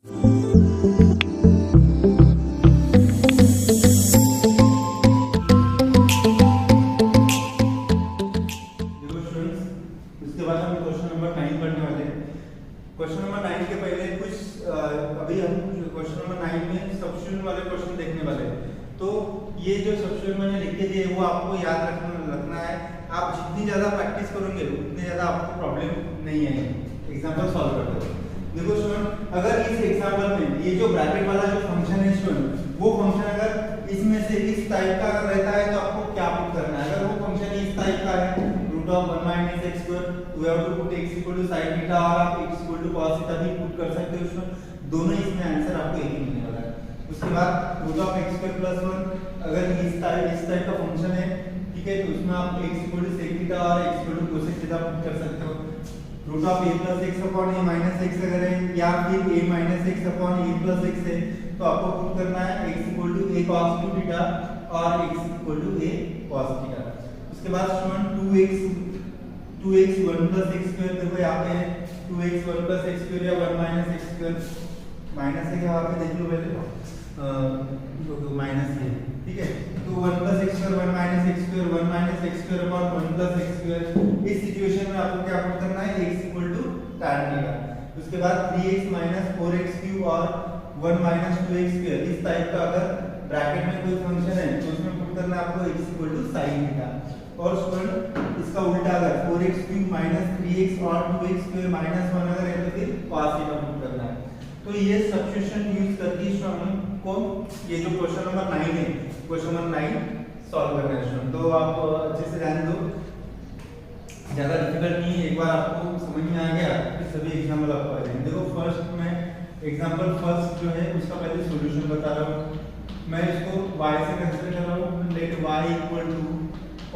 Question number 9 के पहले कुछ अभी हम क्वेश्चन नंबर 9 में सब्स्टिट्यूशन वाले क्वेश्चन देखने वाले हैं। तो ये जो सब्स्टिट्यूशन मैंने लिख के दिए वो आपको याद रखना है। आप जितनी ज़्यादा प्रैक्टिस करोगे उतनी ज़्यादा आपको प्रॉब्लम नहीं आएगी। एग्जाम्पल सॉल्व करते हैं। देखो स्टूडेंट, अगर इस एग्जाम्पल में ये जो ब्रैकेट वाला जो फंक्शन है स्टूडेंट, वो फंक्शन अगर इसमें से इस टाइप का अगर रहता है तो आपको क्या पुट करना है। अगर वो फंक्शन इस टाइप का है root of 1 minus x square, we have to put x equal to sin theta और आप x equal to cos theta भी पुट कर सकते हो उसमें। दोनों इसमें आंसर आपको एक ही मिलने वाला है। उसके बाद root of x square plus 1 अगर इस टाइप का फंक्शन है, ठीक है, तो उसमें आप x equal to sec theta और x equal to cosec theta put कर सकते हो। Root of a plus x upon a minus x अगर है या फिर a minus x upon a plus x है तो आपको पुट करना है x equal to a cos 2 theta और x equal to a cos theta. उसके बाद student 2x 1 plus x square, देखो यहाँ पे 2x 1 प्लस x स्क्वायर या 1 माइनस x स्क्वायर, माइनस है यहाँ पे देख लो पहले माइनस है, ठीक है। तो 1 plus x square 1 minus x square 1 minus x square upon 1 plus x square. इस सिचुएशन में आपको क्या पुट करना है x equal to tan theta. उसके बाद 3x माइनस 4x क्यूब और 1 माइनस 2x स्क्वायर, इस टाइप का अगर ब्रैकेट में कोई फंक्शन है तो उसमें पुट करना है आपको x equal to sin theta. और स्टूडेंट इसका उल्टा अगर 4x क्यूब माइनस 3x और 2x स्क्वायर माइनस 1 अगर है तो फिर cos थीटा पुट करना है। तो ये सब्स्टिट्यूशन यूज करके स्टूडेंट को ये जो क्वेश्चन नंबर 9 है, क्वेश्चन नंबर 9 सॉल्व करना है स्टूडेंट। तो आप अच्छे से ध्यान दो, ज्यादा डिफिकल्ट नहीं है। एक बार आपको समझ में आ गया फिर सभी एग्जाम्पल आपको आ जाएंगे। देखो फर्स्ट में एग्जाम्पल फर्स्ट जो है उसका पहले सॉल्यूशन बता रहा हूँ। मैं इसको y से कंसीडर कर रहा हूँ। Let y equal to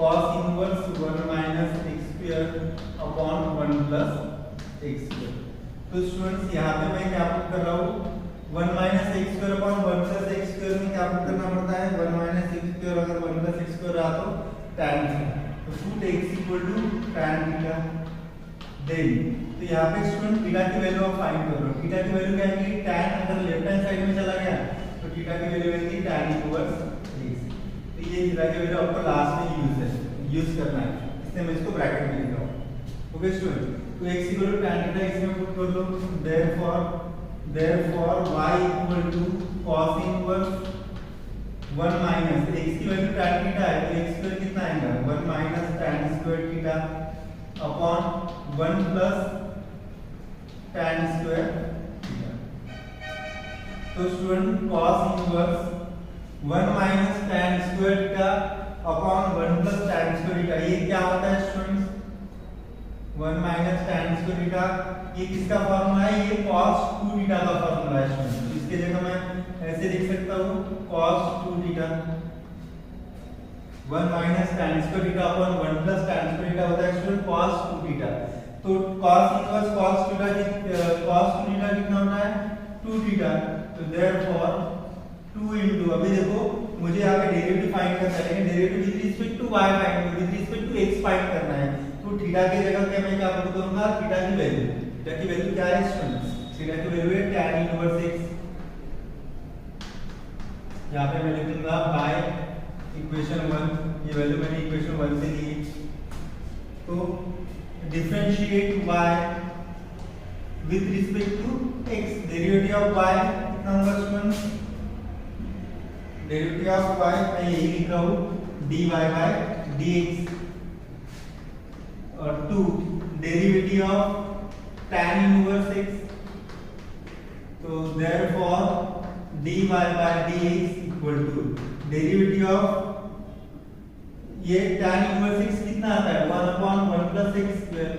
cos inverse 1 minus x square upon 1 plus x square. तो स्टूडेंट्स यहाँ पे मैं क्या पुट कर रहा हूँ 1 minus x square upon 1 plus x square में क्या पुट करना पड़ता है 1 माइनस x स्क्वायर अगर 1 प्लस x स्क्वायर रहा तो tan थीटा, तो put x equal to tan theta. Then तो यहाँ पे स्टूडेंट थीटा की वैल्यू आप फाइंड कर लो। थीटा की वैल्यू क्या आएगी, tan अगर लेफ्ट हैंड साइड में चला गया तो थीटा की वैल्यू आएगी tan इनवर्स x। तो ये थीटा की वैल्यू आपको लास्ट में यूज करना है, इसलिए मैं इसको ब्रैकेट में लिख रहा हूं। ओके स्टूडेंट, तो x equal to tan theta इसमें पुट कर लो। Therefore y equal to cos inverse 1 minus x की वैल्यू tan थीटा है तो x स्क्वायर कितना आएगा 1 minus tan square theta upon 1 plus tan square theta. तो student cos inverse 1 minus tan square theta upon 1 plus tan square theta, ये क्या होता है students 1 minus tan square theta, ये किसका फार्मूला है, ये cos 2 थीटा का फार्मूला है स्टूडेंट। इसके जगह मैं ऐसे लिख सकता हूँ cos 2 theta 1 minus tan square theta upon 1 plus tan square theta होता है स्टूडेंट cos 2 थीटा। तो cos इनवर्स cos 2 थीटा कितना होता है 2 थीटा। तो देयरफॉर 2 इनटू, अभी देखो मुझे यहाँ पे डेरिवेटिव फाइंड करना है, लेकिन derivative with respect to y find with respect to x find करना है। तो थीटा की जगह पे मैं क्या पुट करूंगा थीटा की वैल्यू क्या है स्टूडेंट्स, थीटा की वैल्यू है tan इनवर्स x। यहाँ पे मैं लिखूंगा बाय इक्वेशन 1, ये वैल्यू मैंने इक्वेशन 1 से ली। तो differentiate y with respect to x, derivative of y कितना होगा स्टूडेंट्स, डेरिवेटिव ऑफ y मैं यही लिख रहा हूँ dy बाय dx और 2 derivative of tan inverse x। तो therefore dy by dx equal to derivative of ये tan इनवर्स x कितना आता है 1 अपॉन 1 प्लस x स्क्वायर,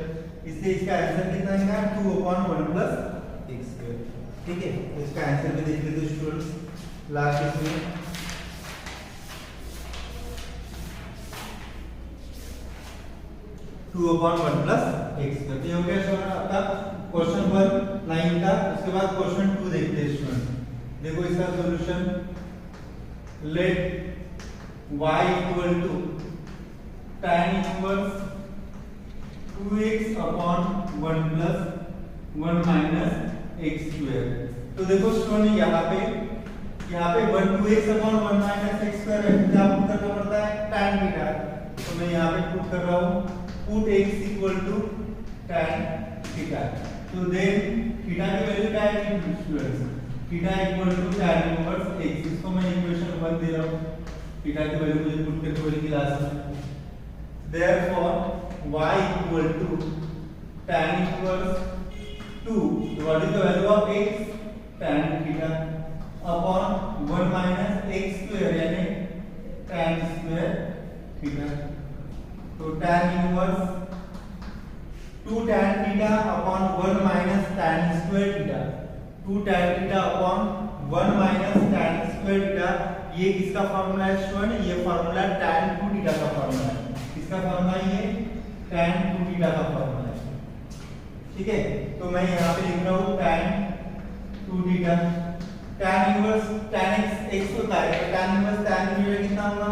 इससे इसका आंसर कितना आएगा 2 अपॉन 1 प्लस x स्क्वायर। ठीक है, तो इसका आंसर भी देख लेते स्टूडेंट्स लास्ट इसमें 2 अपॉन 1 प्लस x स्क्वायर। ये हो गया स्टूडेंट आपका क्वेश्चन नंबर 9 का। उसके बाद क्वेश्चन 2 देखते हैं स्टूडेंट। देखो इसका solution, let y equal to tan inverse 2x upon 1 plus 1 minus x square तो देखो स्टूडेंट यहाँ पे 1 2x upon 1 minus x square है, क्या पुट करना पड़ता है tan थीटा। तो मैं यहाँ पे पुट कर रहा हूँ, put x equal to tan theta. तो देन थीटा की वैल्यू क्या है students, theta equal to tan inverse x। इसको मैं इक्वेशन 1 दे रहा हूँ, थीटा की वैल्यू मुझे पुट करके बोली क्लास में। Therefore y equal to tan inverse 2, what is the value of x, tan theta upon 1 minus x square यानी tan स्क्वायर थीटा। तो tan inverse 2 tan theta upon 1 minus tan square theta, 2 tan theta upon 1 minus tan square theta. ये किसका formula है student, ये formula tan 2 theta का formula है। किसका formula है ये, tan 2 थीटा का फार्मूला है। ठीक है, तो मैं यहाँ पे लिख रहा हूँ tan 2 theta. tan inverse tan x होता है, तो tan इनवर्स tan थीटा कितना होगा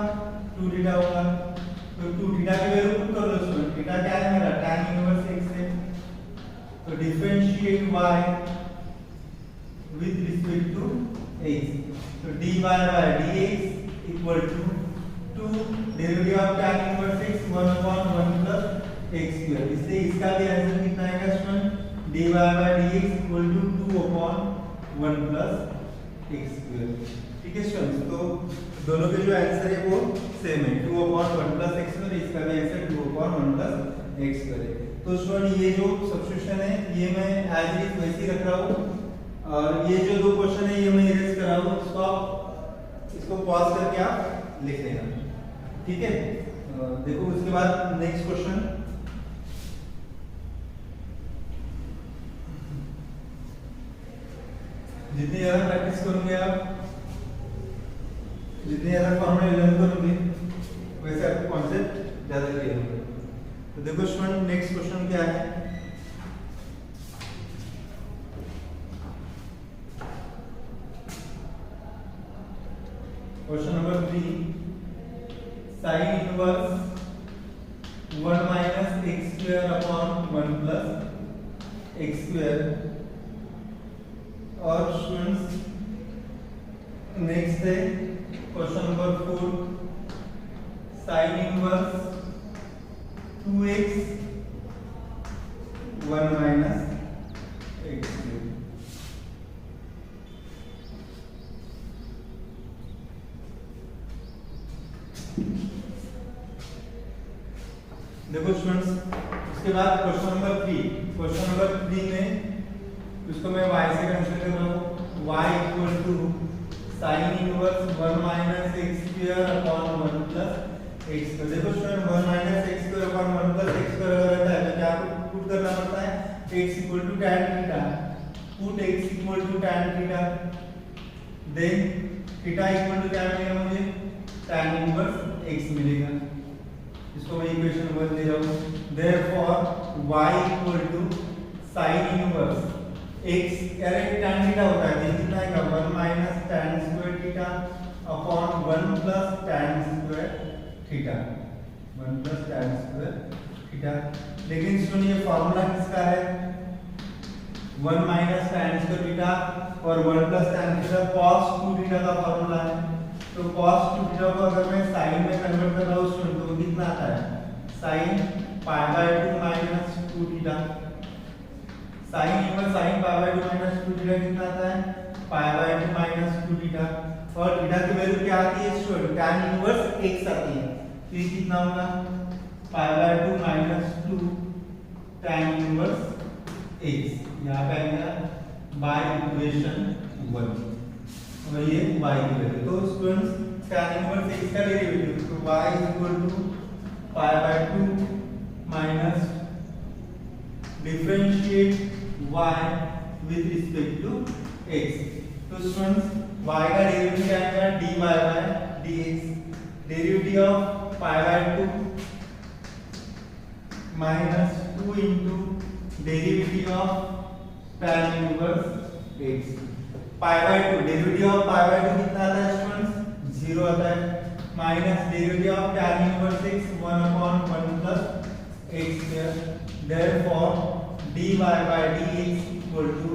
2 थीटा होगा। तो 2 थीटा की वैल्यू पुट कर दो स्टूडेंट, थीटा क्या है मेरा tan इनवर्स x है। तो differentiate y with respect to x, तो dy by dx equal to 2 derivative of tan inverse x 1 upon 1 plus x square. इससे इसका भी आंसर कितना आएगा student, dy by dx equal to 2 upon 1 plus x square. ठीक है students, तो दोनों के जो आंसर है वो सेम है, 2 upon 1 plus x स्क्वायर। इसका भी answer 2 upon 1 plus x square है। तो स्टूडेंट ये जो सब्स्टिट्यूशन है ये मैं एज इट इज वैसे ही रख रहा हूँ, और ये जो दो क्वेश्चन है ये मैं इरेज कर रहा हूँ, इसको पॉज करके आप लिख लेना। ठीक है, देखो उसके बाद नेक्स्ट क्वेश्चन, जितनी ज्यादा प्रैक्टिस करोगे आप, जितनी ज्यादा फॉर्मूला लर्न करोगे वैसे आपको कॉन्सेप्ट ज्यादा क्लियर होगा। तो देखो स्टूडेंट नेक्स्ट क्वेश्चन क्या है, question number 3, sin inverse 1 minus x square upon 1 plus x square. और स्टूडेंट्स नेक्स्ट है question number 4, sin inverse 2x 1 minus x square. देखो स्टूडेंट्स उसके बाद क्वेश्चन नंबर 3 में उसको मैं y से कंसीडर कर रहा हूँ, y equal to sine inverse 1 minus x square upon 1 plus x square. देखो student 1 minus x square upon 1 plus x square अगर रहता है तो क्या पुट करना पड़ता है, x equal to tan theta, put x equal to tan theta, then theta equal to क्या मिलेगा मुझे, tan इनवर्स x मिलेगा। इसको मैं इक्वेशन 1 दे रहा हूँ, therefore y equal to sine inverse x अरे tan थीटा होता है, ये कितना आएगा 1 minus tan square theta upon 1 plus tan square theta, 1 plus tan square theta. लेकिन सुनिए ये फार्मूला किसका है, 1 माइनस tan स्क्वायर थीटा और 1 plus tan theta cos 2 theta का फार्मूला है। तो cos 2 थीटा को अगर मैं sin में कन्वर्ट कर रहा हूँ स्टूडेंट तो कितना आता है, sin pi by 2 minus 2 theta. sin inverse sin pi by 2 minus 2 theta कितना आता है, पाई बाय 2 माइनस 2 थीटा। और थीटा की वैल्यू क्या आती है स्टूडेंट, tan इनवर्स x आती है, तो ये कितना होगा पाई by 2 minus 2 tan inverse x। यहाँ पे आएगा बाय इक्वेशन 1 और ये y की वैल्यू। तो स्टूडेंट्स tan इनवर्स x का डेरिवेटिव, तो y equal to pi by 2 minus differentiate y with respect to x। तो स्टूडेंट्स y का डेरिवेटिव क्या आएगा, dy by dx, derivative of pi by 2 minus 2 into derivative of tan inverse x। Pi by 2 derivative of pi by 2 कितना आता है students, 0 आता है, minus derivative of tan inverse x 1 upon 1 plus x स्क्वायर। Therefore dy by dx equal to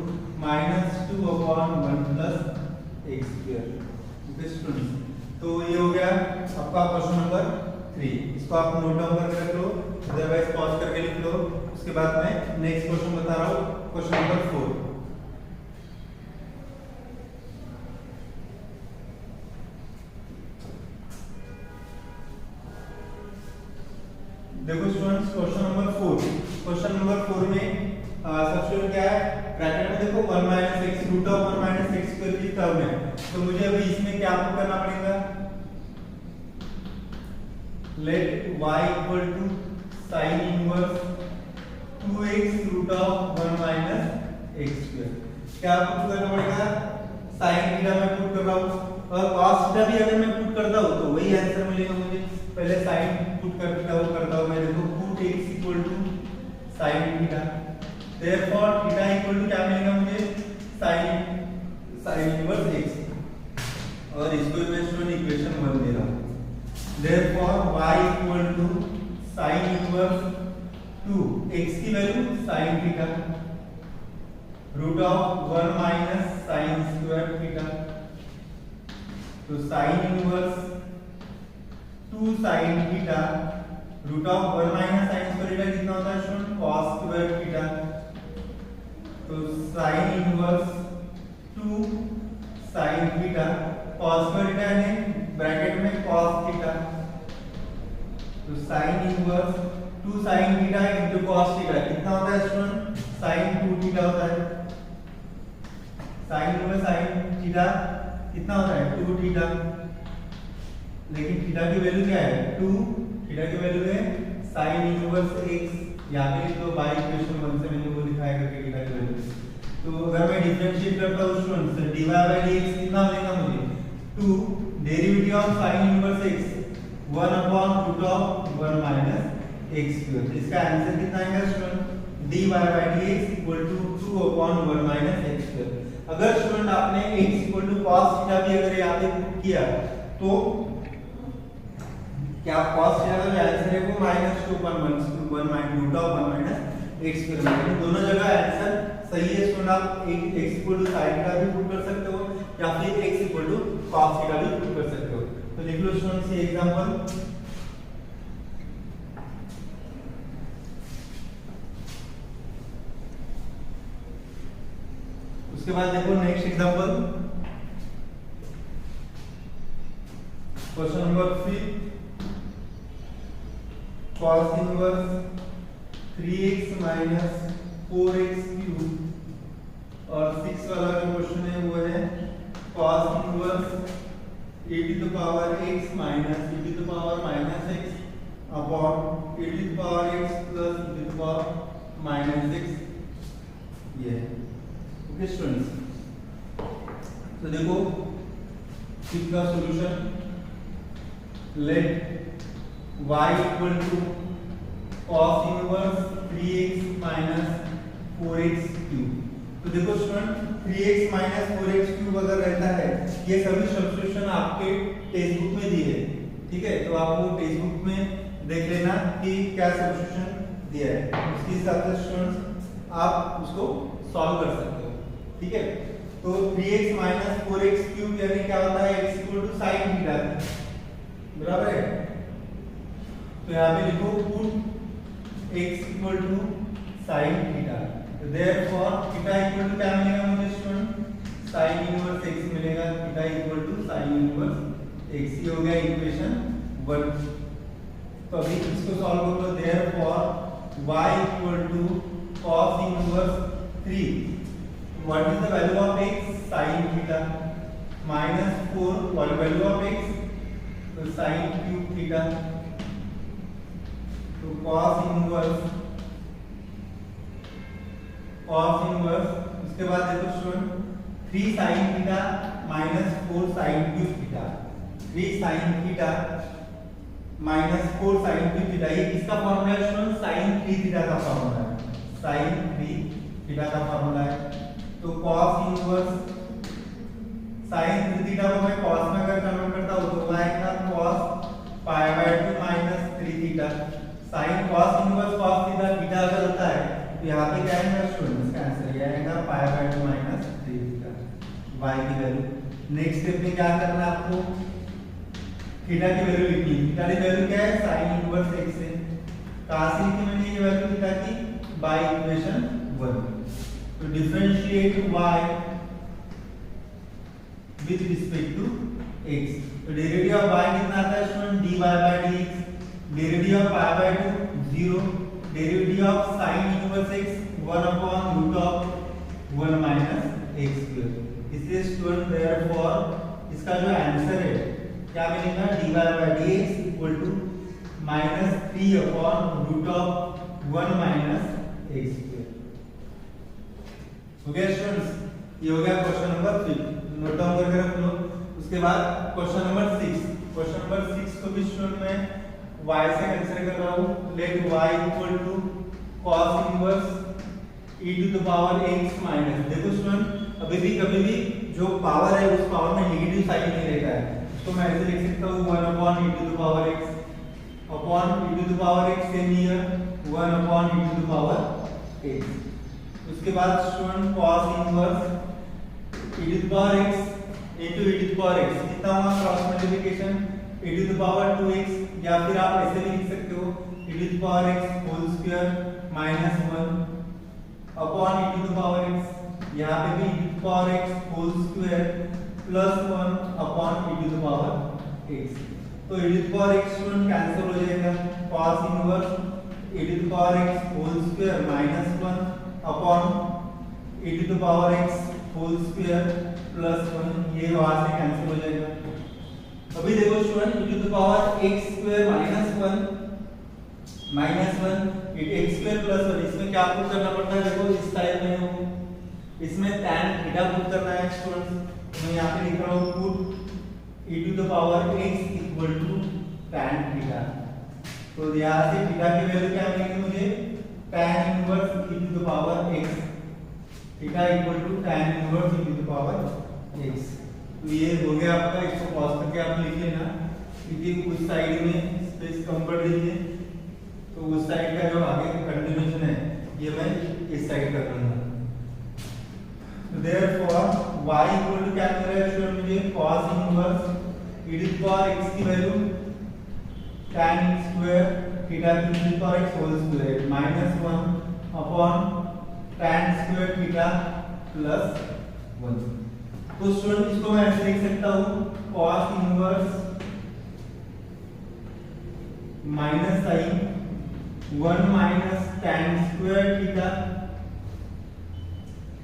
-2/1 + x²। तो ये हो गया आपका क्वेश्चन नंबर 3। इसको आप नोट डाउन करके रख लो, अदरवाइज पॉज करके लिख लो। उसके बाद मैं नेक्स्ट क्वेश्चन बता रहा हूँ, क्वेश्चन नंबर 4। देखो स्टूडेंट्स, क्वेश्चन नंबर 4 में सब्स्टिट्यूट क्या है, ब्रैकेट में देखो 1 - x √1 - x² की टर्म है। तो मुझे अभी इसमें क्या पुट करना पड़ेगा, late y = sin inverse 2x √1 - x²। क्या पुट करना पड़ेगा, sin थीटा में पुट कर रहा हूं, और cos थीटा भी अगर मैं पुट करता हूं तो वही आंसर मिलेगा मुझे। पहले sin पुट करता हूं मैं, देखो put x = sin theta, therefore theta equal to क्या मिलेगा मुझे, sin इनवर्स x। और इसको मैं स्टूडेंट इक्वेशन 1 दे रहा हूं। Therefore y = sin inverse 2 x की value sin theta √1 - sin² theta. तो sin inverse 2 sin theta √1 - sin² theta कितना होता है स्टूडेंट, cos² थीटा। तो sin inverse 2 sin theta cos² theta है ब्रैकेट में cos थीटा। तो sin inverse 2 sin theta into cos theta कितना होता है स्टूडेंट, sin 2 थीटा होता है। sin इनवर्स sin थीटा कितना होता है, 2 थीटा। लेकिन थीटा की वैल्यू क्या है, 2। थीटा की वैल्यू है sin इनवर्स x। यहाँ पे तो बाय इक्वेशन 1 से मैंने वो दिखाया करके थीटा की वैल्यू। तो अगर मैं डिफरेंशिएट करता हूँ स्टूडेंट्स, dy/dx कितना मिलेगा मुझे, 2 derivative of sin inverse x 1/√1 - x²। इसका आंसर कितना आएगा स्टूडेंट, dy/dx = 2/1 - x²। अगर स्टूडेंट आपने x = cos थीटा भी अगर यहाँ पे पुट किया तो क्या cos थीटा का जो आंसर है वो -2/1 √1 - x²। दोनों जगह आंसर सही है स्टूडेंट। आप x = sin थीटा भी पुट कर सकते हो या फिर x = cos थीटा भी पुट कर सकते हो। तो लिख लो स्टूडेंट्स ये एग्जांपल। उसके बाद देखो next example, question number 5। cos inverse 3x - 4x³ और 6 वाला जो क्वेश्चन है वो है cos inverse a⁻x - e⁻x upon a⁻x + e⁻x ये। ओके स्टूडेंट्स, तो देखो इसका solution, let y = cos inverse 3x - 4x³। तो देखो स्टूडेंट 3x - 4x³ अगर रहता है, ये सभी सब्स्टिट्यूशन आपके टेक्स्ट बुक में दिए हैं, ठीक है। तो आप वो टेक्स्ट बुक में देख लेना कि क्या सब्स्टिट्यूशन दिया है, उसके हिसाब से स्टूडेंट्स आप उसको सॉल्व कर सकते हो, ठीक है। तो 3x - 4x³ यानी क्या होता है, x = sin थीटा, बराबर है। तो यहाँ पे लिखो पुट x = sin थीटा। तो देयरफॉर थीटा इक्वल टू क्या मिलेगा मुझे स्टूडेंट, sin इनवर्स x मिलेगा। Theta equal to sin inverse x। ये हो गया इक्वेशन 1। तो अभी इसको सॉल्व कर लो। Therefore y = cos inverse 3, what is the value of x, sin theta -4 value of x, तो sin³ थीटा। तो cos इनवर्स उसके बाद देखो student 3 sin theta -4 sin³ theta. 3 sin theta -4 sin³ theta, ये किसका फॉर्मूला है स्टूडेंट, sin 3 थीटा का formula है। sin 3 थीटा का फॉर्मूला है। तो cos इनवर्स sin 3 थीटा को मैं cos में अगर कन्वर्ट करता हूं तो आएगा cos π/2 -3 theta. sin cos inverse cos theta अगर होता है तो यहाँ पे क्या आएगा स्टूडेंट, इसका आंसर ये आएगा π/2 -3 y की वैल्यू। नेक्स्ट स्टेप में क्या करना है आपको, थीटा की वैल्यू लिखनी है। थीटा की वैल्यू क्या है, sin इनवर्स x है। कहां से लिखी मैंने ये वैल्यू थीटा की, बाय इक्वेशन 1। तो differentiate y with respect to x। तो डेरिवेटिव ऑफ y कितना आता है student, dy by dx। Derivative of pi by 2 0। Derivative of sin inverse x 1 upon root of 1 minus x square। इसलिए student therefore इसका जो answer है क्या मिलेगा, dy by dx equal to -3 upon root of 1 minus x square। हो गया students, ये हो गया क्वेश्चन नंबर 5, नोट डाउन करके रख लो। उसके बाद क्वेश्चन नंबर 6, क्वेश्चन नंबर 6 को भी स्टूडेंट मैं y से कंसीडर कर रहा हूं। Let y equal to cos inverse e to the power x minus. देखो स्टूडेंट अभी भी कभी भी जो पावर है उस पावर में नेगेटिव साइन नहीं रहता है, तो मैं ऐसे लिख सकता हूं 1 upon e to the power x upon e to the power x same here 1 upon e to the power x। उसके बाद student cos inverse e to the power x into e to the power x कितना हुआ, cross multiplication e to the power 2x, या फिर आप ऐसे भी लिख सकते हो e to the power x whole square minus 1 upon e to the power x। यहाँ पे भी e to the power x whole square plus 1 upon e to the power x। तो e to the power x student cancel हो जाएगा, cos inverse e to the power x whole square minus 1 upon e to the power x whole square plus 1, ये वहां से cancel हो जाएगा। अभी देखो student e to the power x square minus 1 x square plus 1, इसमें क्या put करना पड़ता है, देखो इस टाइप में हो, इसमें tan थीटा पुट करना है स्टूडेंट्स। मैं यहाँ पे लिख रहा हूँ put e to the power x equal to tan theta. तो यहाँ से थीटा की वैल्यू क्या मिलेगी मुझे, tan inverse e to the power x, theta equal to tan inverse e to the power x। तो ये हो गया आपका, इसको पॉज करके आप लिख लेना, क्योंकि उस साइड में स्पेस कम पड़ रही है, तो उस साइड का जो आगे कंटिन्यूएशन है ये मैं इस साइड कर लूंगा। तो देयरफॉर y इक्वल टू क्या मिल रहा है स्टूडेंट मुझे, cos inverse e to the power x की वैल्यू tan स्क्वायर थीटा की to the power x whole square minus 1 upon tan square theta plus 1। तो स्टूडेंट इसको मैं ऐसे लिख सकता हूं, cos inverse minus sine 1 minus tan square theta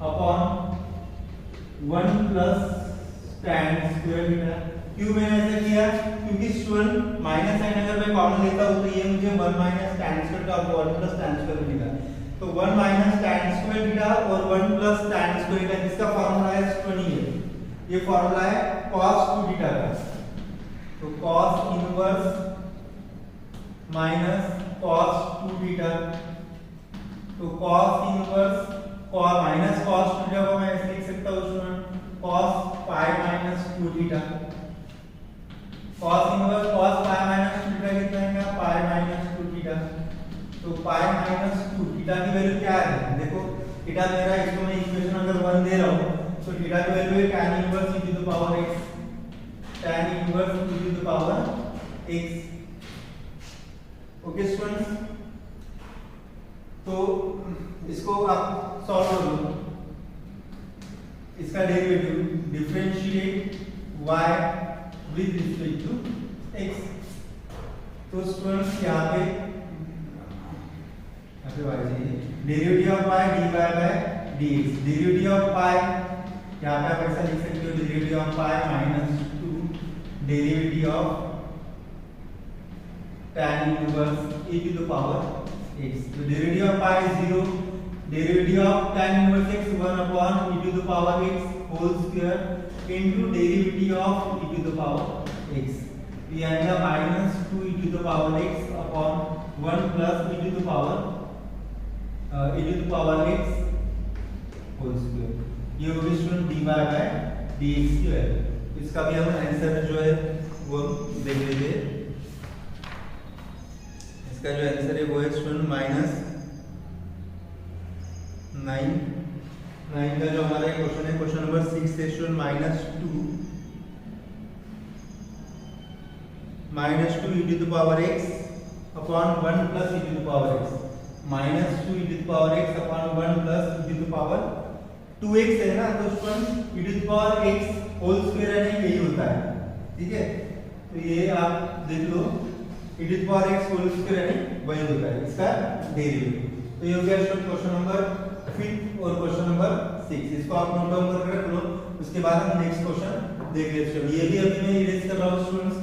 upon 1 plus tan square theta. क्यों मैंने ऐसा किया, क्योंकि स्टूडेंट माइनस साइन अगर मैं कॉमन लेता हूं तो ये मुझे 1 माइनस tan स्क्वायर का 1 प्लस tan स्क्वायर मिलेगा। तो 1 माइनस tan स्क्वायर थीटा और 1 प्लस tan स्क्वायर थीटा, जिसका फार्मूला है स्टूडेंट ये फार्मूला है cos 2 थीटा का। तो cos inverse minus cos 2 theta, तो cos inverse minus cos 2 theta को मैं ऐसे लिख सकता हूं student cos pi minus 2 theta. cos inverse cos pi minus 2 theta कितना है, pi माइनस 2 थीटा। तो pi माइनस 2 थीटा की वैल्यू क्या है, देखो थीटा मेरा, इसको मैं इक्वेशन अगर 1 दे रहा हूं तो थीटा की वैल्यू है tan inverse e to the power x, tan inverse e to the power x। Okay students, तो इसको आप सॉल्व कर लो, इसका derivative differentiate y with respect to x। तो स्टूडेंट्स यहाँ पे derivative of y dy by dx, derivative of y यहाँ पे आप ऐसा लिख सकते हो, derivative of pi minus 2 derivative of tan inverse e to the power x। तो derivative of pi 0, derivative of tan inverse x 1 upon e to the power x whole square into derivative of e to the power x। ये आएगा minus 2 e to the power x upon 1 plus e to the power x whole square. ये होगी student dy by dx की value. इसका भी हम answer जो है वो देख लीजिए, इसका जो आंसर है वो है स्टूडेंट -9 9 का जो हमारा क्वेश्चन है, क्वेश्चन नंबर 6 है student, minus two e to the power x upon 1 plus e to the power x, minus two e to the power x upon 1 plus e to the power 2x है ना, तो student e to the power x whole square है, यही होता है, ठीक है। तो ये आप देख लो, e to the power x whole square है वही होता है, इसका डेरिवेटिव। तो ये हो गया स्टूडेंट क्वेश्चन नंबर 5 और क्वेश्चन नंबर 6, इसको आप नोट डाउन करके रख लो। उसके बाद हम नेक्स्ट क्वेश्चन देख लेते हैं। ये भी अभी मैं इरेज कर रहा हूं स्टूडेंट्स।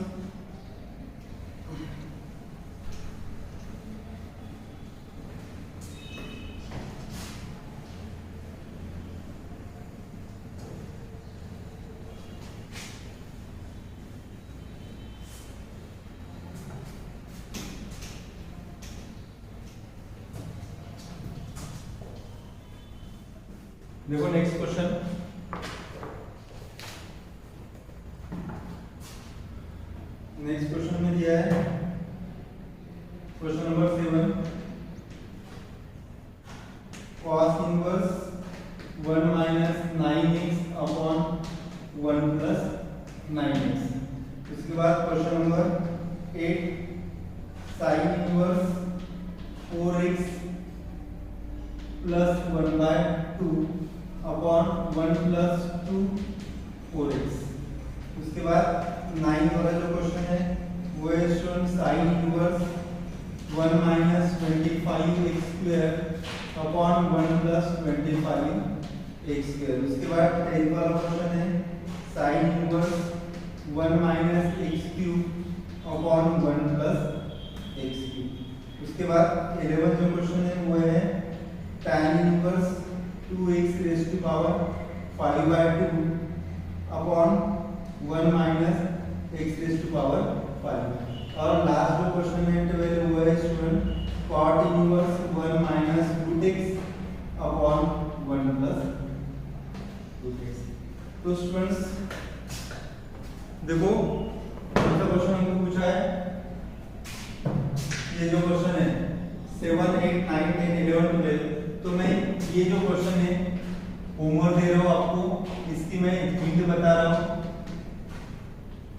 देखो नेक्स्ट क्वेश्चन, नेक्स्ट क्वेश्चन में दिया है question number 7, cos inverse 1 minus 9x upon 1 plus 9x। उसके बाद question number 8, sin inverse 4x plus 1/2 upon 1 plus 2 4x। उसके बाद 9 वाला जो क्वेश्चन है वो है student sine inverse 1 minus 25x square upon 1 plus 25x square. उसके बाद 10 वाला क्वेश्चन है sine inverse 1 minus x cube upon 1 plus x cube. उसके बाद 11 जो क्वेश्चन है वो है tan inverse 2x raise to power 5/2 upon 1 minus x raise to power 5। और लास्ट जो क्वेश्चन है तो वो है student cot inverse 1 minus √x upon 1 plus √x। तो स्टूडेंट्स देखो कौन सा क्वेश्चन हमको पूछा है, ये जो क्वेश्चन है 7, 8, 9, 10, 11, 12। तो मैं ये जो क्वेश्चन है होमवर्क दे रहा हूँ आपको, इसकी मैं हिंट बता रहा हूँ।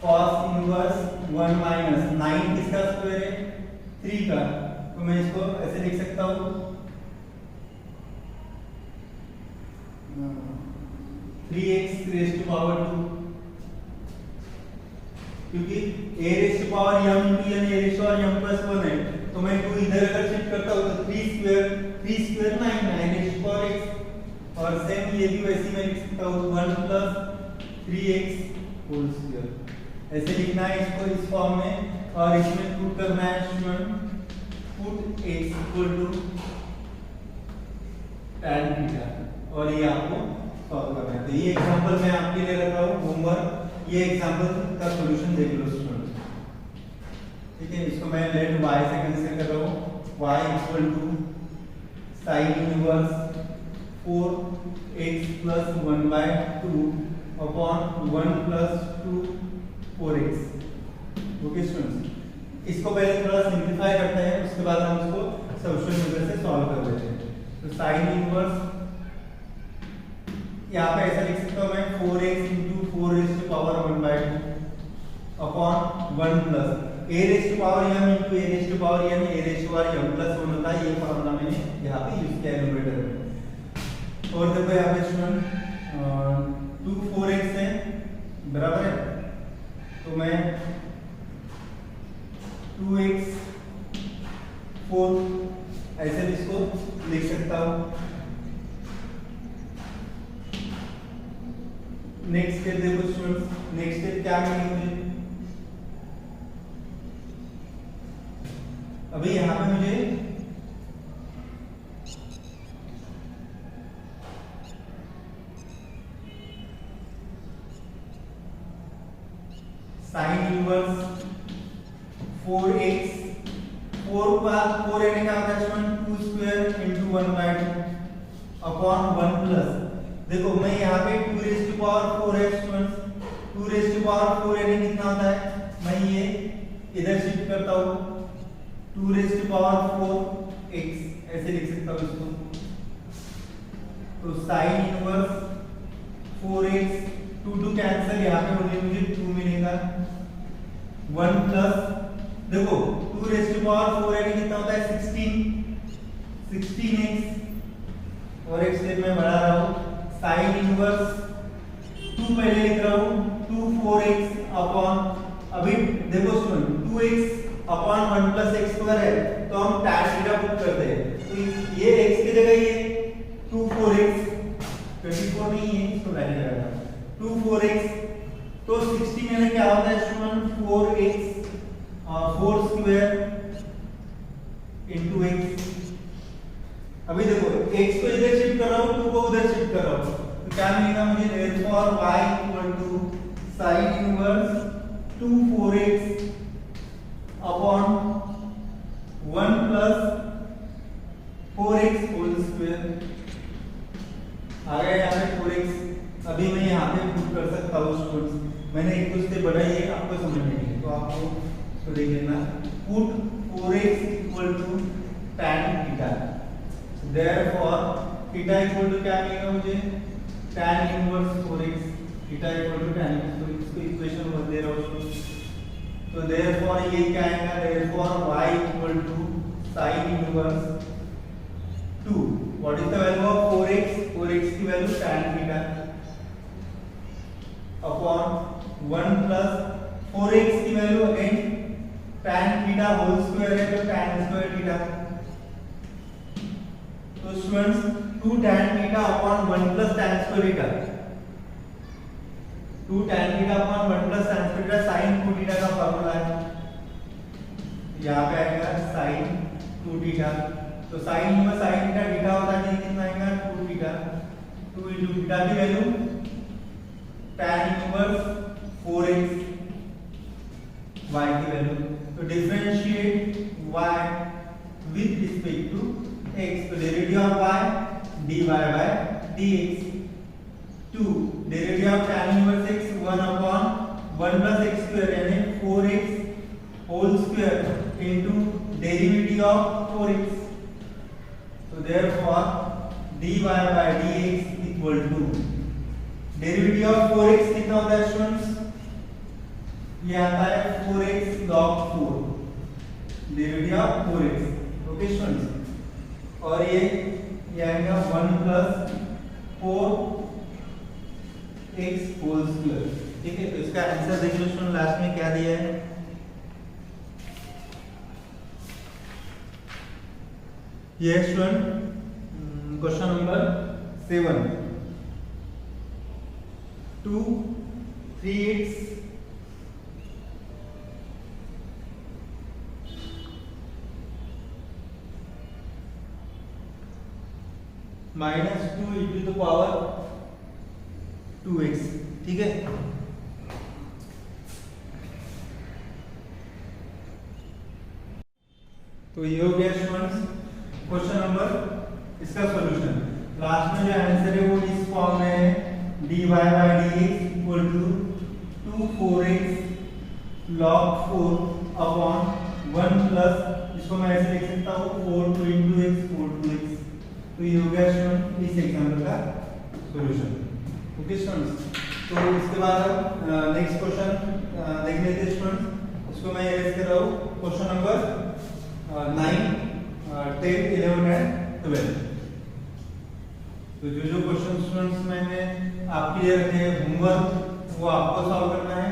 cos इनवर्स 1 माइनस 9 किसका स्क्वायर है 3 का, तो मैं इसको ऐसे लिख सकता हूँ 3x रेज़ टू पावर 2, क्योंकि a raise to power m into n a raise to power m plus 1 है, तो मैं 2 इधर अगर शिफ्ट करता हूँ तो 3 square 9 raise to power x। और सेम ये भी वैसे मैं लिख सकता हूँ 1 प्लस 3x होल स्क्वायर। ऐसे लिखना है इसको इस फॉर्म में, और इसमें पुट करना है student, put x equal to tan theta, और ये आपको सॉल्व करना है। तो ये एग्जांपल मैं आपके लिए रख रहा हूँ होमवर्क, ये एग्जांपल का सॉल्यूशन देख लो स्टूडेंट, ठीक है। इसको मैं लेट y से कंसीडर कर रहा हूँ, y equal to sin inverse 4x plus 1/2 upon 1 plus 2 4x। Okay students, इसको पहले थोड़ा सिंपलीफाई करते हैं, उसके बाद हम इसको सब्स्टिट्यूशन मेथड से सॉल्व कर लेते हैं। तो sin इनवर्स यहाँ पे ऐसा लिख सकता हूँ मैं 4x into 4 raised to power 1/2 upon 1 plus a raised to power m into a raised to power n, a raised to power m plus 1 होता है। ये फॉर्मूला मैंने यहाँ पे यूज किया है न्यूमरेटर में। और देखो यहाँ पे स्टूडेंट 2 4x है बराबर है, तो मैं 2x 4 ऐसे इसको लिख सकता हूँ। नेक्स्ट स्टेप देखो स्टूडेंट्स, नेक्स्ट स्टेप क्या मिलेगी मुझे, अभी यहां पे मुझे साइन इनवर्स 4x 4 का 4 यानी क्या होता है student 2 square into 1/2 upon 1 plus, देखो मैं यहाँ पे 2 रेज़ टू पावर 4 है स्टूडेंट्स, 2 रेज़ टू पावर 4 यानी कितना होता है, मैं ये इधर शिफ्ट करता हूँ 2 रेज़ टू पावर 4 x ऐसे लिख सकता हूँ इसको। तो साइन इनवर्स 4x, 2 कैंसिल, यहाँ पे मुझे 2 मिलेगा। 1 प्लस, देखो 2 रेज़ टू पावर 4 है, कितना होता है 16x, और एक स्टेप में बढ़ा रहा हूँ। साइन इनवर्स 2 पहले लिख रहा हूँ, 2 4x अपॉन, अभी देखो student 2x upon 1 plus x square है, तो हम tan थीटा पुट करते हैं, तो ये x की जगह ये 2 4x, 24 नहीं है, इसको वैल्यू लगाना 2 4x, तो 16 में क्या होता है student 4x 4 square into x। अभी देखो x को इधर शिफ्ट कर रहा हूँ, 2 को उधर शिफ्ट कर रहा हूँ, तो क्या मिलेगा मुझे, therefore y equal to sin inverse 2 4x upon 1 plus 4x whole square. आ गया यहाँ पे 4x, अभी मैं यहाँ पे पुट कर सकता हूँ स्टूडेंट्स, मैंने एक दो स्टेप बढ़ाई है, आपको समझ में नहीं, तो आपको इसको देख लेना। Put 4x equal to tan theta, therefore theta equal to क्या मिलेगा मुझे, tan inverse 4x, theta equal to tan inverse, तो इसको इक्वेशन में दे रहा हूँ, तो देयरफॉर ये क्या आएगा, therefore y equal to sin inverse 2, what is the value of 4x, 4x की value tan theta upon 1 plus 4x की value again tan theta whole square है, तो tan स्क्वायर थीटा, तो students 2 tan theta upon 1 plus tan square theta, 2 tan theta upon 1 plus tan square theta sin 2 theta का formula है, यहाँ पे आएगा sin 2 theta, तो sin inverse sin theta theta होता है, कितना आएगा 2 थीटा, 2 इनटू थीटा की value tan inverse 4x y की वैल्यू, तो differentiate y with respect to x, तो derivative of y dy by dx, 2 derivative of tan inverse x 1 upon 1 plus x square यानी 4x whole square into derivative of 4x, तो therefore dy by dx equal to derivative of 4x कितना होता है students, ये आता है 4x log 4, derivative of 4x, okay students, और ये आएगा 1 प्लस 4x होल स्क्वायर, ठीक है। तो इसका आंसर देख लो स्टूडेंट, लास्ट में क्या दिया है, ये student question number 7, 2 3x minus 2 into the power 2x, ठीक है। तो ये हो गया स्टूडेंट्स क्वेश्चन नंबर, इसका सॉल्यूशन। लास्ट में जो आंसर है वो इस फॉर्म में है, dy by dx equal to 2 4x log 4 upon 1 plus, इसको मैं ऐसे लिख सकता हूँ 4 2 into x 4 2x, तो ये हो गया स्टूडेंट इस एग्जाम्पल का सॉल्यूशन, ओके स्टूडेंट्स। तो इसके बाद नेक्स्ट क्वेश्चन देख लेते हैं स्टूडेंट्स, इसको मैं एरेज कर रहा हूँ, क्वेश्चन नंबर 9 10 11 एंड 12। तो जो क्वेश्चन स्टूडेंट्स मैंने आपके लिए रखे हैं होमवर्क, वो आपको सॉल्व करना है।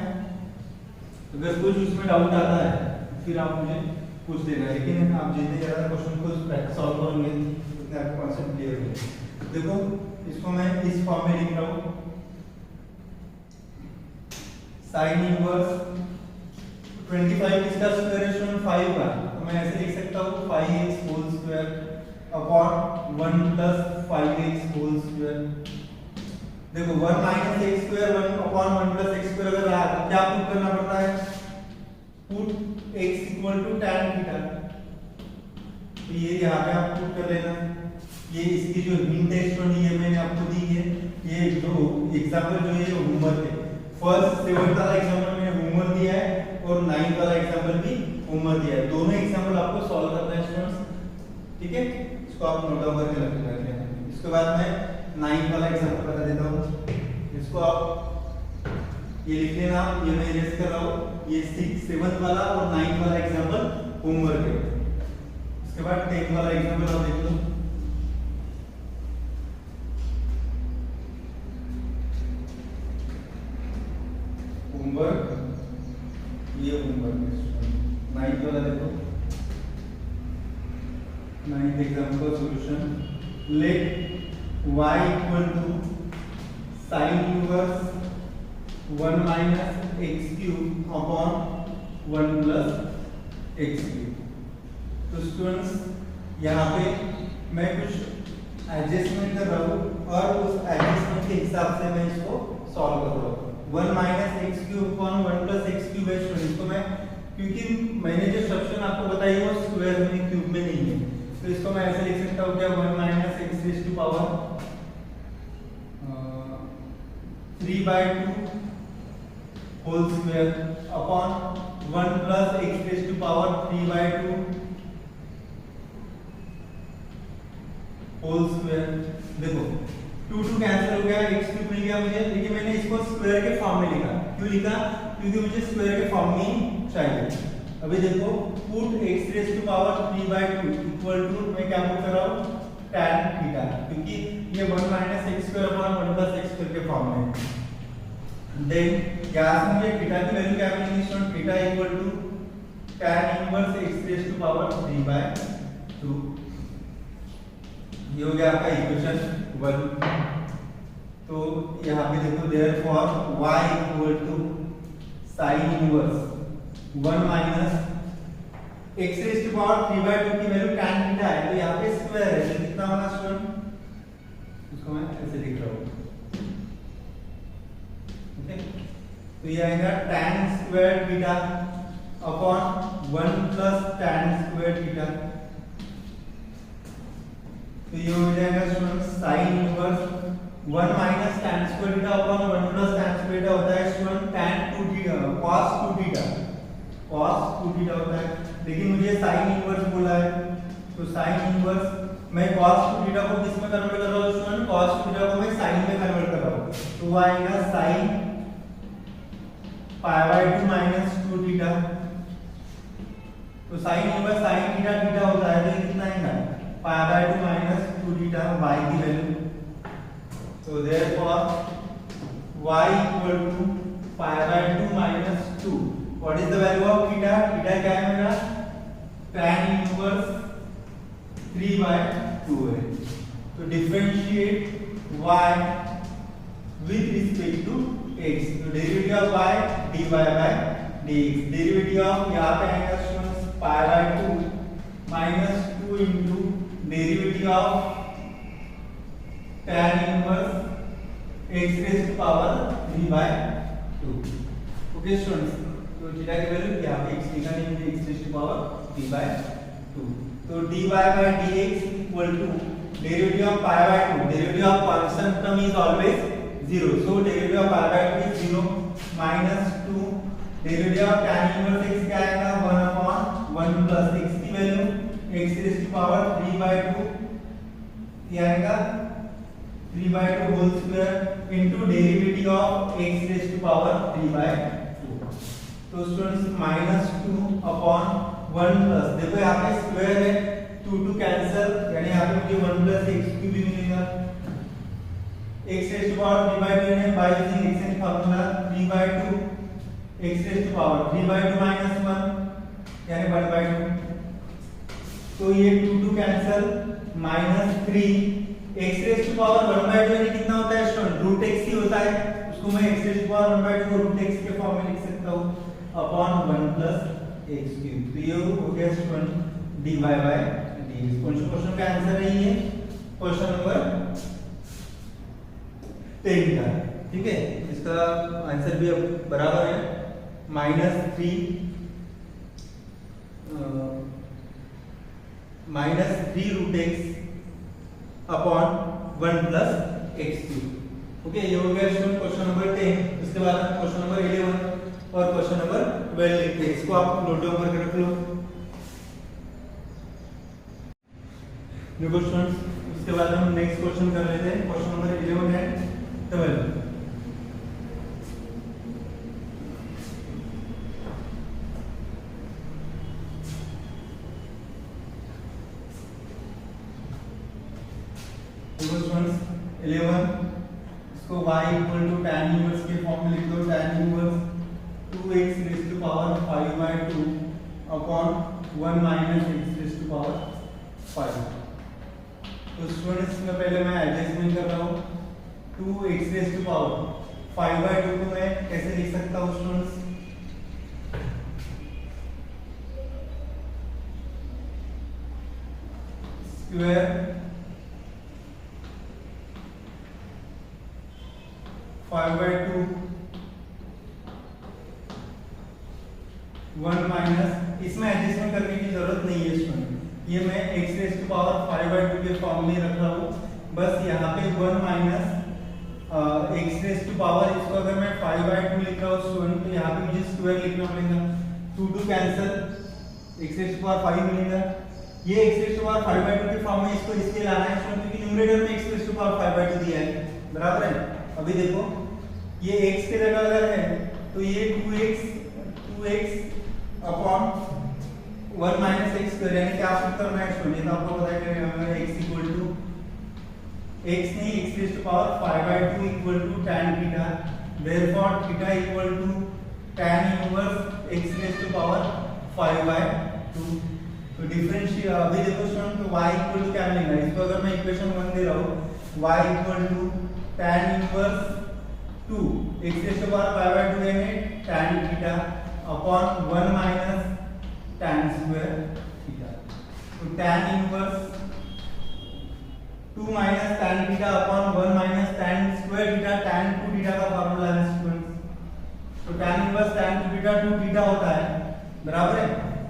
अगर कुछ उसमें डाउट आता है फिर आप मुझे पूछ देना, लेकिन आप जितने ज़्यादा क्वेश्चन को सॉल्व करोगे उतने आपको कॉन्सेप्ट क्लियर होगा। देखो इसको मैं इस फॉर्म में लिख रहा हूँ, साइन इनवर्स 25 इसका स्क्वायर है स्टूडेंट 5 का, तो मैं ऐसे लिख सकता हूँ 5x whole square upon 1 plus 5x whole square. देखो 1 minus x square 1 upon 1 plus x square अगर रहा तो क्या पुट करना पड़ता है, put x equal to tan theta, तो ये यहाँ पे आप पुट कर लेना। ये इसकी जो हिंट है स्टूडेंट ये मैंने आपको दी है, ये जो एग्जांपल जो है होमवर्क है, फर्स्ट 7th वाला एग्जांपल मैंने होमवर्क दिया है और 9th वाला एग्जांपल भी होमवर्क दिया है, दोनों एग्जांपल आपको सॉल्व करना है स्टूडेंट्स, ठीक है। इसको आप नोट डाउन करके रख लेना, इसको उसके बाद मैं 9 वाला एग्जांपल बता देता हूँ। इसको आप ये लिख लेना, ये मैं इरेज कर रहा हूँ। ये 6, 7 वाला और 9 वाला एग्जांपल होमवर्क है। उसके बाद 10 वाला एग्जांपल आप देख लो। होमवर्क, ये होमवर्क है। 9 वाला देखो, 9th example solution. Let y equal to sin inverse 1 minus x cube upon 1 plus x cube. तो स्टूडेंट्स यहाँ पे मैं कुछ एडजस्टमेंट कर रहा हूँ और उस एडजस्टमेंट के हिसाब से मैं इसको सॉल्व कर रहा हूँ। 1 minus x cube upon 1 plus x cube है स्टूडेंट्स। इसको मैं, क्योंकि मैंने जो सब्स्टिट्यूशन आपको बताई वो स्क्वायर में, क्यूब में नहीं है, तो इसको मैं ऐसे लिख सकता हूँ क्या, 1 minus x raise to power 3/2 whole square upon 1 plus x raise to power 3/2 whole square. देखो 2 2 कैंसिल हो गया, एक्स क्यूब मिल गया मुझे, लेकिन मैंने इसको स्क्वायर के फॉर्म में लिखा। क्यों लिखा? क्योंकि मुझे स्क्वायर के फॉर्म में ही चाहिए। अभी देखो put x raise to power 3/2 equal to, मैं क्या पुट कर रहा हूँ, tan थीटा, क्योंकि ये 1 minus x square upon 1 plus x square के फॉर्म में है। देन यहाँ से मुझे थीटा की वैल्यू क्या मिलेगी student, theta equal to tan inverse x raise to power 3/2। ये हो गया आपका इक्वेशन 1। तो यहाँ पे देखो therefore y equal to sin inverse 1 minus x raise to power 3/2 की वैल्यू tan थीटा है, तो यहाँ पे स्क्वायर है, तो कितना होगा स्टूडेंट, उसको मैं ऐसे लिख रहा हूँ। ओके, तो ये आएगा tan square theta upon 1 plus tan square theta. तो ये हो जाएगा student sin inverse 1 minus tan square theta upon 1 plus tan square theta होता है student tan 2 theta cos 2 theta, cos 2 theta होता है, लेकिन मुझे sin इनवर्स बोला है, तो sin इनवर्स मैं cos 2 थीटा को किस में कन्वर्ट कर रहा हूँ स्टूडेंट, cos 2 थीटा को मैं sin में कन्वर्ट कर रहा हूँ, तो वो आएगा sin π/2 माइनस 2 थीटा। तो sin inverse sin theta theta होता है, तो कितना आएगा π/2 माइनस 2 थीटा y की वैल्यू। तो therefore y equal to π/2 minus 2। What is the value of theta? Theta क्या है मेरा, tan इनवर्स 3/2 है। तो differentiate y with respect to x, तो derivative of y dy by dx, derivative of यहाँ पे आएगा students π/2 minus 2 into derivative of tan inverse x raise to power 3/2। Okay students, तो थीटा की वैल्यू क्या है, x लिखा नहीं मुझे, x रेज़ टू पावर 3/2। तो dy by dx equal to derivative of π/2, derivative of constant term is always 0, so derivative of π/2 is 0 minus 2 derivative of tan inverse x क्या आएगा, 1/1 प्लस x की value x raise to power 3/2, ये आएगा 3/2 whole square into derivative of x raise to power 3/2। तो students -2 upon 1 plus, देखो यहाँ पे square है, 2 2 कैंसिल, यानी यहाँ पे मुझे 1 प्लस एक्स क्यूब भी मिलेगा, x रेज़ टू पावर 3/2 यानी by using x in formula 3/2 x raise to power 3/2 minus 1 यानी 1/2। तो ये 2 2 cancel, -3 x raise to power 1/2 यानी कितना होता है स्टूडेंट, रूट x ही होता है, उसको मैं x रेज़ टू पावर 1/2 को रूट x के फॉर्म में लिख सकता हूँ अपॉन 1 प्लस x क्यूब। तो ये हो गया student dy by dx। Question का आंसर है ये क्वेश्चन नंबर 10 का, ठीक है। इसका आंसर भी अब बराबर है, -3 root x upon 1 plus x cube. Okay, ये हो गया स्टूडेंट क्वेश्चन नंबर 10। इसके बाद क्वेश्चन नंबर 11 और क्वेश्चन नंबर 12 लिखते हैं, इसको आप नोट डाउन करके रख लो। देखो स्टूडेंट्स, उसके बाद हम नेक्स्ट क्वेश्चन कर लेते हैं, क्वेश्चन नंबर 11 एंड 12। क्वेश्चन 11, इसको y equal to tan inverse के फॉर्म में लिख दो। tan inverse 2x raise to power 5/2 upon 1 minus x raise to power 5। तो स्टूडेंट्स में पहले मैं एडजस्टमेंट कर रहा हूँ। 2x रेज़ टू पावर 5/2 को मैं कैसे लिख सकता हूँ स्टूडेंट्स? स्क्वायर 5/2 1 माइनस, इसमें एडजस्टमेंट करने की जरूरत नहीं है स्टूडेंट, ये मैं x रेज़ टू पावर 5/2 के फॉर्म में रख रहा हूँ। बस यहाँ पे 1 minus x raise to power, इसको अगर मैं 5/2 लिख रहा हूँ स्टूडेंट, तो यहाँ पे मुझे स्क्वायर लिखना पड़ेगा। 2 cancel, x raise to power 5 मिलेगा। ये x रेज़ टू पावर 5/2 के फॉर्म में इसको इसके लाना है स्टूडेंट, क्योंकि न्यूमरेटर में x रेज़ टू पावर 5/2 दिया है, बराबर है। अभी देखो ये x की जगह अगर है तो ये 2x upon 1 minus x square, यानी क्या आपको करना है स्टूडेंट? तो आपको पता है कि x इक्वल टू x नहीं, x raise to power 5/2 equal to tan theta, therefore theta equal to tan inverse x raise to power 5/2। तो डिफरेंशिएट अभी देखो स्टूडेंट, तो y इक्वल टू क्या मिलेगा? इसको अगर मैं इक्वेशन 1 दे रहा हूँ, y equal to tan inverse 2 x raise to power 5/2 है tan theta upon 1 minus tan square theta. तो tan inverse 2 minus tan theta upon 1 minus tan square theta, tan 2 theta का फार्मूला है स्टूडेंट्स। तो tan inverse tan 2 theta 2 theta होता है, बराबर है।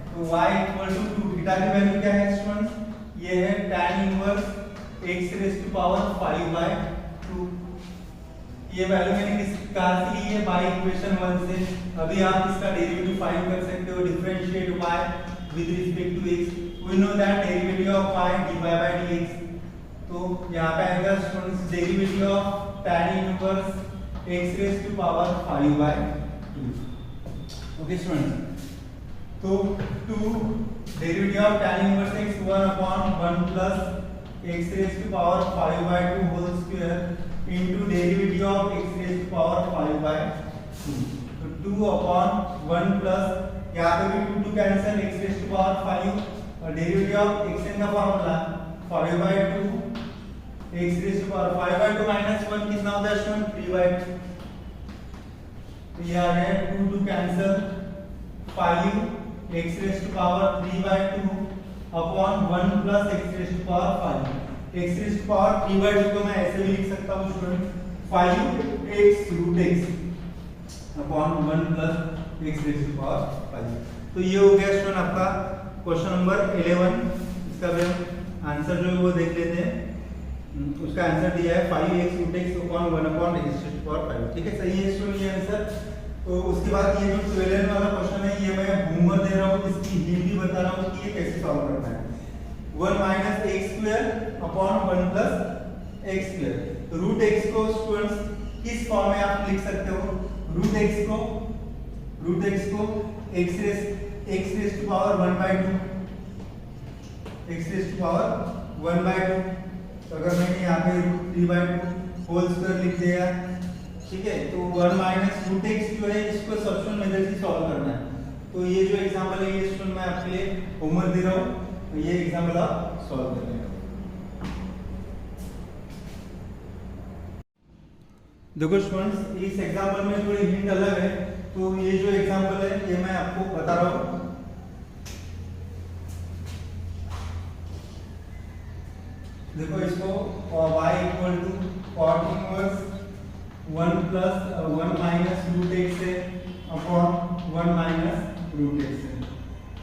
तो y इक्वल टू 2 थीटा की वैल्यू क्या है स्टूडेंट्स? ये है tan inverse x raise to power 5/2। ये वैल्यू मैंने कहाँ से ली है? बाय इक्वेशन 1 से। अभी आप इसका डेरिवेटिव फाइंड कर सकते हो, differentiate y with respect to x। We know that derivative of y dy/dx। तो यहाँ पे आएगा students derivative of tan inverse x raise to power 5/2। Okay students, तो 2 derivative of tan inverse x 1 upon 1 plus x raise to power 5/2 whole square into derivative of x raised to power 5/2। तो 2 upon 1 plus यहाँ पे भी 2 cancel, x raised to power 5 और derivative of x n का formula 5/2 x raised to power 5/2 minus 1 कितना होता है student? 3/2। तो ये आ गया 2 cancel 5 x raised to power 3/2 upon 1 plus x raised to power 5। x raise to power 3/2 को मैं ऐसे भी लिख सकता हूँ student, 5x root x upon 1 plus x raise to power 5। तो ये हो गया स्टूडेंट आपका क्वेश्चन नंबर 11। इसका भी आंसर जो है वो देख लेते हैं। उसका आंसर दिया है 5x root x upon 1 upon x raise to power 5। ठीक है, सही है स्टूडेंट ये आंसर। तो उसके बाद ये जो 12 वाला क्वेश्चन है, ये मैं होमवर्क दे रहा हूँ, इसकी हिंट भी बता रहा हूँ कि ये कैसे सॉल्व करना है। 1 minus x square upon 1 plus x square. तो रूट x को स्टूडेंट्स किस फॉर्म में आप लिख सकते हो? रूट x को x raise to power 1/2, x raise to power 1/2। तो अगर मैंने यहाँ पे रूट 3/2 होल स्क्वायर लिख दिया, ठीक है, तो 1 माइनस रूट x जो है इसको सब्स्टिट्यूशन मेथड से सॉल्व करना है। तो ये जो एग्जांपल है ये स्टूडेंट मैं आपके लिए होमवर्क दे रहा हूँ, तो ये एग्जांपल आप सॉल्व कर लेंगे। देखो स्टूडेंट्स, इस एग्जांपल में थोड़ी हिंट अलग है। तो ये जो एग्जांपल है ये मैं आपको बता रहा हूँ। देखो इसको y equal to cot inverse 1 plus 1 minus root x है अपॉन 1 माइनस रूट x है।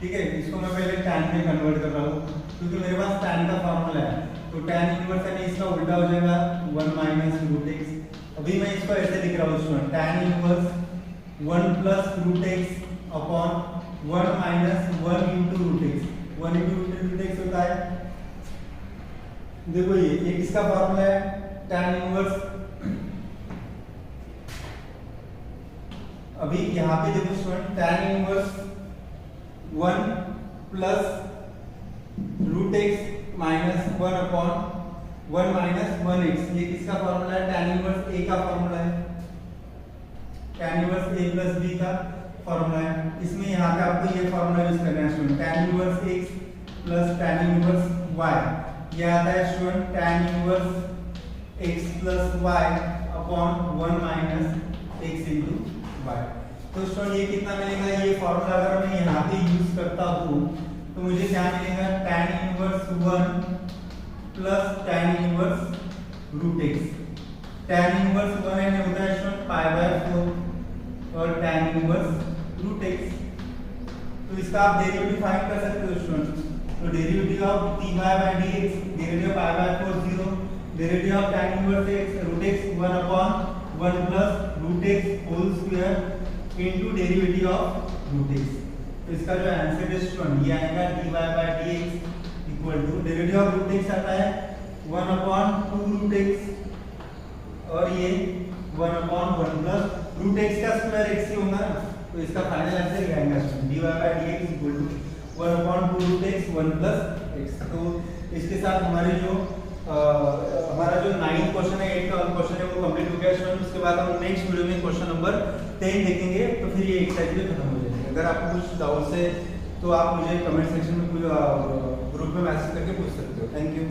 ठीक है, इसको मैं पहले tan में कन्वर्ट कर रहा हूँ क्योंकि मेरे पास tan का फॉर्मूला है। तो tan इनवर्स यानी इसका उल्टा हो जाएगा 1 माइनस रूट x। अभी मैं इसको ऐसे लिख रहा हूँ student, tan inverse 1 plus root x upon 1 minus 1 into root x। 1 into root x होता है देखो ये किसका फॉर्मूला है, tan इनवर्स, अभी यहाँ पे देखो student tan inverse 1 plus root x minus 1 upon 1 minus 1x, ये किसका फॉर्मूला है, tan इनवर्स a का फॉर्मूला है, tan inverse a plus b का फॉर्मूला है। इसमें यहाँ पे आपको ये फॉर्मूला यूज करना है student, tan inverse x plus tan inverse y, ये आता है student tan inverse x plus y upon 1 minus x into y। तो स्टूडेंट ये कितना मिलेगा, ये फॉर्मूला अगर मैं यहाँ पे यूज करता हूँ तो मुझे क्या मिलेगा, tan inverse 1 plus tan inverse root x। tan inverse 1 है होता है स्टूडेंट π/4 और tan इनवर्स रूट x। तो इसका आप डेरिवेटिव फाइंड कर सकते हो स्टूडेंट। तो derivative of dy by dx, derivative π/4 0, derivative of tan inverse x root x 1 upon 1 plus root x whole square into derivative of root x। तो इसका जो आंसर है स्टूडेंट ये आएगा dy by dx equal to derivative of root x आता है 1 upon 2 root x और ये 1 अपॉन 1 प्लस रूट x का स्क्वायर x ही होगा ना, तो इसका फाइनल आंसर ये आएगा dy by dx equal to 1 upon 2 root x 1 plus x। तो इसके साथ हमारे जो हमारा जो 9th क्वेश्चन है 8th क्वेश्चन है वो कंप्लीट हो गया स्टूडेंट। उसके बाद हम नेक्स्ट वीडियो में क्वेश्चन नंबर 10 देखेंगे, तो फिर ये एक्सरसाइज भी खत्म हो जाएगी। अगर आपको कुछ डाउट्स है तो आप मुझे कमेंट सेक्शन में ग्रुप में मैसेज करके पूछ सकते हो। Thank you.